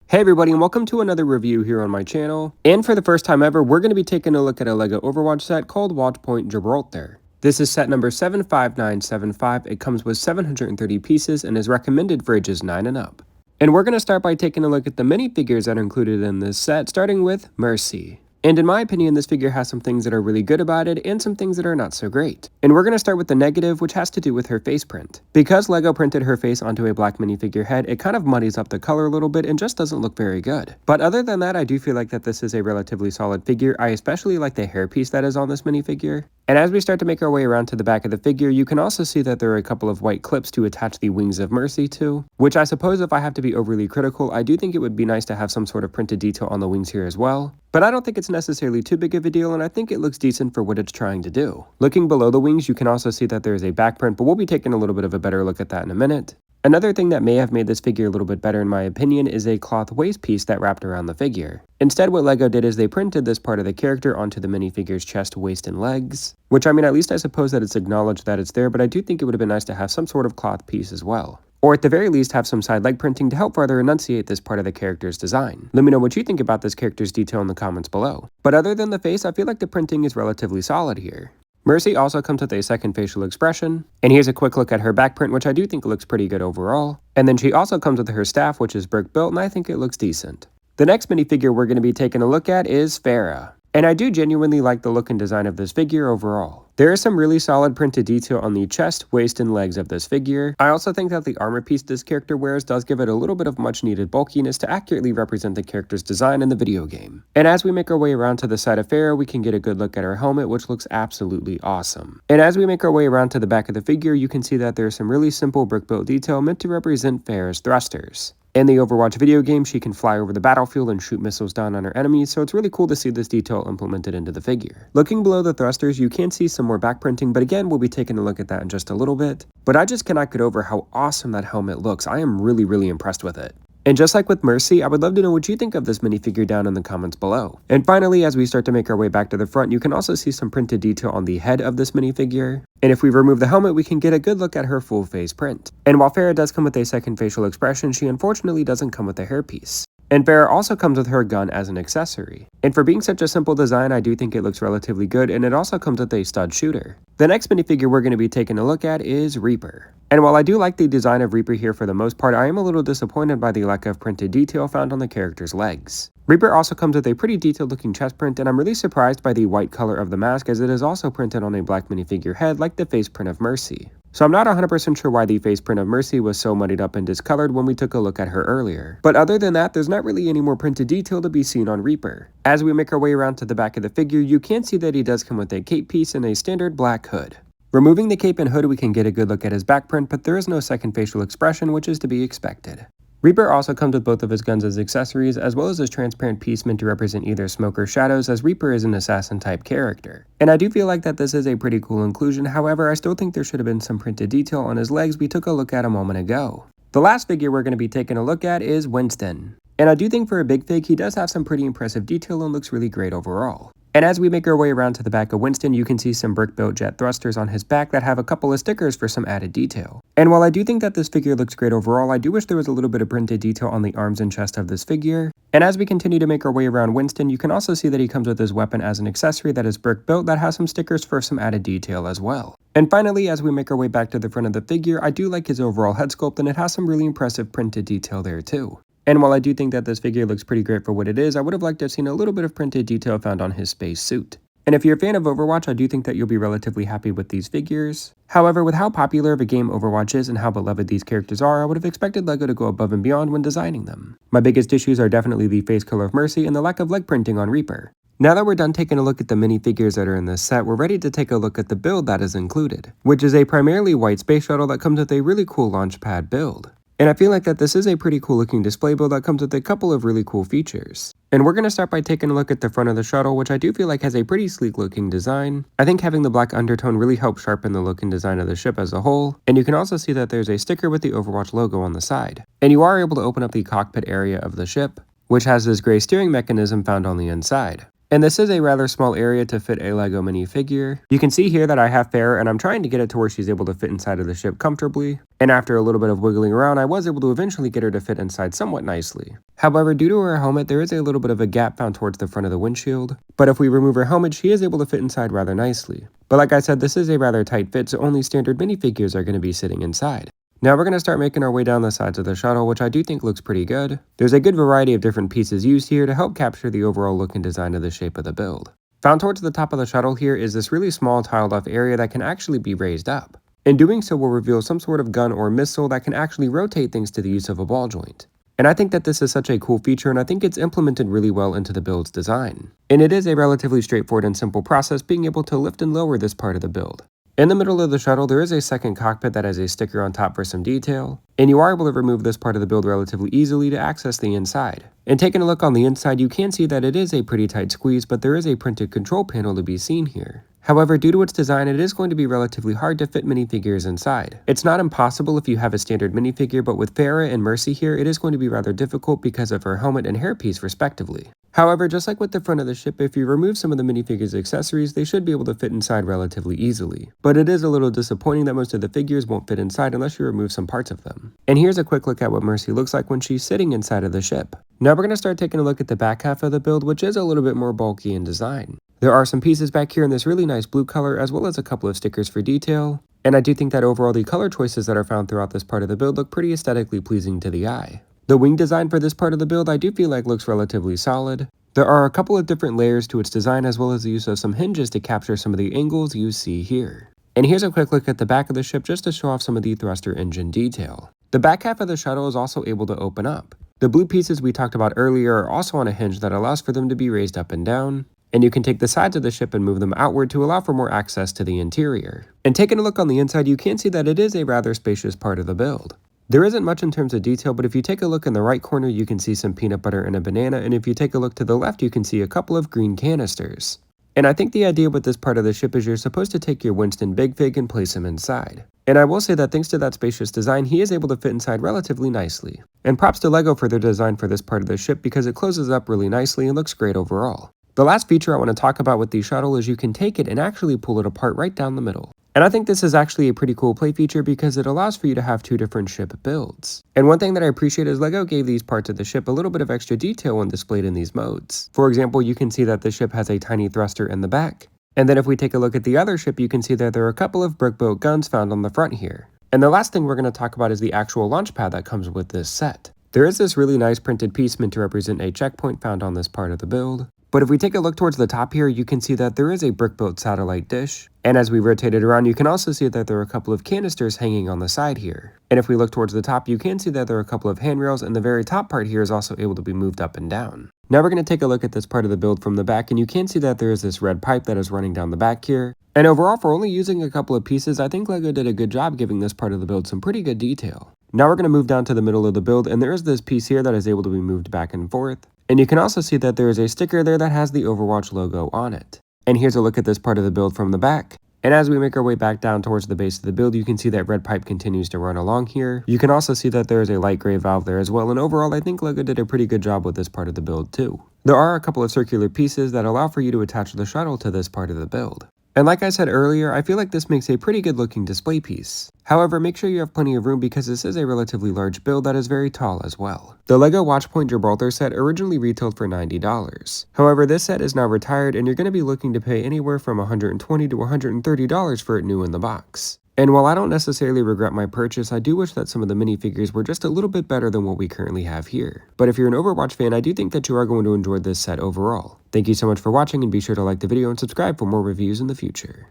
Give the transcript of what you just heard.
Hey everybody, and welcome to another review here on my channel. And for the first time ever, we're going to be taking a look at a LEGO Overwatch set called Watchpoint Gibraltar. This is set number 75975. It comes with 730 pieces and is recommended for ages 9 and up. And we're going to start by taking a look at the minifigures that are included in this set, starting with Mercy. And in my opinion, this figure has some things that are really good about it and some things that are not so great. And we're going to start with the negative, which has to do with her face print. Because LEGO printed her face onto a black minifigure head, it kind of muddies up the color a little bit and just doesn't look very good. But other than that, I do feel like that this is a relatively solid figure. I especially like the hairpiece that is on this minifigure. And as we start to make our way around to the back of the figure, you can also see that there are a couple of white clips to attach the wings of Mercy to, which I suppose if I have to be overly critical, I do think it would be nice to have some sort of printed detail on the wings here as well. But I don't think it's necessarily too big of a deal, and I think it looks decent for what it's trying to do. Looking below the wings, you can also see that there is a back print, but we'll be taking a little bit of a better look at that in a minute. Another thing that may have made this figure a little bit better in my opinion is a cloth waist piece that wrapped around the figure. Instead, what LEGO did is they printed this part of the character onto the minifigure's chest, waist, and legs. Which, I mean, at least I suppose that it's acknowledged that it's there, but I do think it would have been nice to have some sort of cloth piece as well. Or at the very least have some side leg printing to help further enunciate this part of the character's design. Let me know what you think about this character's detail in the comments below. But other than the face, I feel like the printing is relatively solid here. Mercy also comes with a second facial expression, and here's a quick look at her back print, which I do think looks pretty good overall. And then she also comes with her staff, which is brick built, and I think it looks decent. The next minifigure we're going to be taking a look at is Farah. And I do genuinely like the look and design of this figure overall. There is some really solid printed detail on the chest, waist, and legs of this figure. I also think that the armor piece this character wears does give it a little bit of much needed bulkiness to accurately represent the character's design in the video game. And as we make our way around to the side of Farah, we can get a good look at her helmet, which looks absolutely awesome. And as we make our way around to the back of the figure, you can see that there's some really simple brick built detail meant to represent Farah's thrusters. In the Overwatch video game, she can fly over the battlefield and shoot missiles down on her enemies, so it's really cool to see this detail implemented into the figure. Looking below the thrusters, you can see some more back printing, but again, we'll be taking a look at that in just a little bit. But I just cannot get over how awesome that helmet looks. I am really impressed with it. And just like with Mercy, I would love to know what you think of this minifigure down in the comments below. And finally, as we start to make our way back to the front, you can also see some printed detail on the head of this minifigure. And if we remove the helmet, we can get a good look at her full face print. And while Farah does come with a second facial expression, she unfortunately doesn't come with a hairpiece. And Farah also comes with her gun as an accessory. And for being such a simple design, I do think it looks relatively good, and it also comes with a stud shooter. The next minifigure we're going to be taking a look at is Reaper. And while I do like the design of Reaper here for the most part, I am a little disappointed by the lack of printed detail found on the character's legs. Reaper also comes with a pretty detailed looking chest print, and I'm really surprised by the white color of the mask as it is also printed on a black minifigure head like the face print of Mercy. So I'm not 100% sure why the face print of Mercy was so muddied up and discolored when we took a look at her earlier. But other than that, there's not really any more printed detail to be seen on Reaper. As we make our way around to the back of the figure, you can see that he does come with a cape piece and a standard black hood. Removing the cape and hood, we can get a good look at his back print, but there is no second facial expression, which is to be expected. Reaper also comes with both of his guns as accessories, as well as his transparent piece meant to represent either smoke or shadows, as Reaper is an assassin type character. And I do feel like that this is a pretty cool inclusion, however I still think there should have been some printed detail on his legs we took a look at a moment ago. The last figure we're going to be taking a look at is Winston. And I do think for a big fig, he does have some pretty impressive detail and looks really great overall. And as we make our way around to the back of Winston, you can see some brick-built jet thrusters on his back that have a couple of stickers for some added detail. And while I do think that this figure looks great overall, I do wish there was a little bit of printed detail on the arms and chest of this figure. And as we continue to make our way around Winston, you can also see that he comes with his weapon as an accessory that is brick-built that has some stickers for some added detail as well. And finally, as we make our way back to the front of the figure, I do like his overall head sculpt, and it has some really impressive printed detail there too. And while I do think that this figure looks pretty great for what it is, I would have liked to have seen a little bit of printed detail found on his space suit. And if you're a fan of Overwatch, I do think that you'll be relatively happy with these figures. However, with how popular of a game Overwatch is and how beloved these characters are, I would have expected LEGO to go above and beyond when designing them. My biggest issues are definitely the face color of Mercy and the lack of leg printing on Reaper. Now that we're done taking a look at the minifigures that are in this set, we're ready to take a look at the build that is included, which is a primarily white space shuttle that comes with a really cool launch pad build. And I feel like that this is a pretty cool looking display build that comes with a couple of really cool features. And we're going to start by taking a look at the front of the shuttle, which I do feel like has a pretty sleek looking design. I think having the black undertone really helps sharpen the look and design of the ship as a whole. And you can also see that there's a sticker with the Overwatch logo on the side. And you are able to open up the cockpit area of the ship, which has this gray steering mechanism found on the inside. And this is a rather small area to fit a LEGO minifigure. You can see here that I have Farrah and I'm trying to get it to where she's able to fit inside of the ship comfortably. And after a little bit of wiggling around, I was able to eventually get her to fit inside somewhat nicely. However, due to her helmet, there is a little bit of a gap found towards the front of the windshield. But if we remove her helmet, she is able to fit inside rather nicely. But like I said, this is a rather tight fit, so only standard minifigures are going to be sitting inside. Now we're going to start making our way down the sides of the shuttle, which I do think looks pretty good. There's a good variety of different pieces used here to help capture the overall look and design of the shape of the build. Found towards the top of the shuttle here is this really small tiled off area that can actually be raised up. In doing so, we'll reveal some sort of gun or missile that can actually rotate things to the use of a ball joint. And I think that this is such a cool feature, and I think it's implemented really well into the build's design. And it is a relatively straightforward and simple process being able to lift and lower this part of the build. In the middle of the shuttle, there is a second cockpit that has a sticker on top for some detail, and you are able to remove this part of the build relatively easily to access the inside. And taking a look on the inside, you can see that it is a pretty tight squeeze, but there is a printed control panel to be seen here. However, due to its design, it is going to be relatively hard to fit minifigures inside. It's not impossible if you have a standard minifigure, but with Farrah and Mercy here, it is going to be rather difficult because of her helmet and hairpiece respectively. However, just like with the front of the ship, if you remove some of the minifigure's accessories, they should be able to fit inside relatively easily. But it is a little disappointing that most of the figures won't fit inside unless you remove some parts of them. And here's a quick look at what Mercy looks like when she's sitting inside of the ship. Now we're going to start taking a look at the back half of the build, which is a little bit more bulky in design. There are some pieces back here in this really nice blue color, as well as a couple of stickers for detail. And I do think that overall the color choices that are found throughout this part of the build look pretty aesthetically pleasing to the eye. The wing design for this part of the build I do feel like looks relatively solid. There are a couple of different layers to its design, as well as the use of some hinges to capture some of the angles you see here. And here's a quick look at the back of the ship just to show off some of the thruster engine detail. The back half of the shuttle is also able to open up. The blue pieces we talked about earlier are also on a hinge that allows for them to be raised up and down. And you can take the sides of the ship and move them outward to allow for more access to the interior. And taking a look on the inside, you can see that it is a rather spacious part of the build. There isn't much in terms of detail, but if you take a look in the right corner, you can see some peanut butter and a banana, and if you take a look to the left, you can see a couple of green canisters. And I think the idea with this part of the ship is you're supposed to take your Winston Big Fig and place him inside. And I will say that thanks to that spacious design, he is able to fit inside relatively nicely. And props to LEGO for their design for this part of the ship because it closes up really nicely and looks great overall. The last feature I want to talk about with the shuttle is you can take it and actually pull it apart right down the middle. And I think this is actually a pretty cool play feature because it allows for you to have two different ship builds. And one thing that I appreciate is LEGO gave these parts of the ship a little bit of extra detail when displayed in these modes. For example, you can see that the ship has a tiny thruster in the back. And then if we take a look at the other ship, you can see that there are a couple of brick-built guns found on the front here. And the last thing we're going to talk about is the actual launch pad that comes with this set. There is this really nice printed piece meant to represent a checkpoint found on this part of the build. But if we take a look towards the top here, you can see that there is a brick-built satellite dish. And as we rotate it around, you can also see that there are a couple of canisters hanging on the side here. And if we look towards the top, you can see that there are a couple of handrails, and the very top part here is also able to be moved up and down. Now we're going to take a look at this part of the build from the back, and you can see that there is this red pipe that is running down the back here. And overall, for only using a couple of pieces, I think LEGO did a good job giving this part of the build some pretty good detail. Now we're going to move down to the middle of the build, and there is this piece here that is able to be moved back and forth. And you can also see that there is a sticker there that has the Overwatch logo on it. And here's a look at this part of the build from the back. And as we make our way back down towards the base of the build, you can see that red pipe continues to run along here. You can also see that there is a light gray valve there as well, and overall I think LEGO did a pretty good job with this part of the build too. There are a couple of circular pieces that allow for you to attach the shuttle to this part of the build. And like I said earlier, I feel like this makes a pretty good looking display piece. However, make sure you have plenty of room because this is a relatively large build that is very tall as well. The LEGO Watchpoint Gibraltar set originally retailed for $90. However, this set is now retired and you're going to be looking to pay anywhere from $120 to $130 for it new in the box. And while I don't necessarily regret my purchase, I do wish that some of the minifigures were just a little bit better than what we currently have here. But if you're an Overwatch fan, I do think that you are going to enjoy this set overall. Thank you so much for watching, and be sure to like the video and subscribe for more reviews in the future.